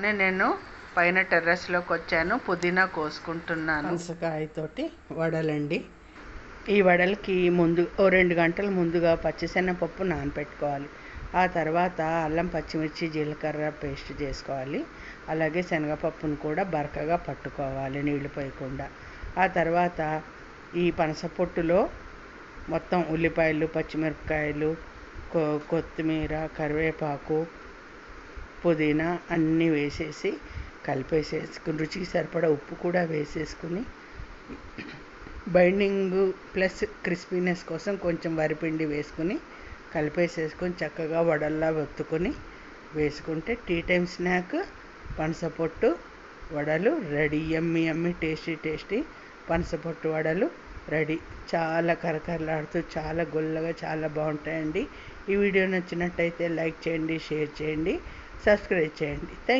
నేను పైన టెర్రస్లోకి వచ్చాను. పుదీనా కోసుకుంటున్నాను. పనసకాయతోటి వడలండి. ఈ వడలకి ముందు 2 గంటల ముందుగా పచ్చిశనగపప్పు నానపెట్టుకోవాలి. ఆ తర్వాత అల్లం, పచ్చిమిర్చి, జీలకర్ర పేస్ట్ చేసుకోవాలి. అలాగే శనగపప్పును కూడా బరకగా పట్టుకోవాలి నీళ్లు పోయకుండా. ఆ తర్వాత ఈ పనసపొట్టులో మొత్తం ఉల్లిపాయలు, పచ్చిమిరపకాయలు, కొత్తిమీర, కరివేపాకు, పుదీనా అన్నీ వేసేసి కలిపేసేసుకుని రుచికి సరిపడా ఉప్పు కూడా వేసేసుకుని బైండింగ్ ప్లస్ క్రిస్పీనెస్ కోసం కొంచెం వరిపిండి వేసుకుని కలిపేసేసుకొని చక్కగా వడల్లా ఒత్తుకొని వేసుకుంటే టీ టైం స్నాక్ పనసపొట్టు వడలు రెడీ. యమ్మీ టేస్టీ పనసపొట్టు వడలు రెడీ. చాలా కరకరలాడుతూ చాలా గుల్లగా చాలా బాగుంటాయండి. ఈ వీడియో నచ్చినట్టయితే లైక్ చేయండి, షేర్ చేయండి, సబ్స్క్రైబ్ చేయండి.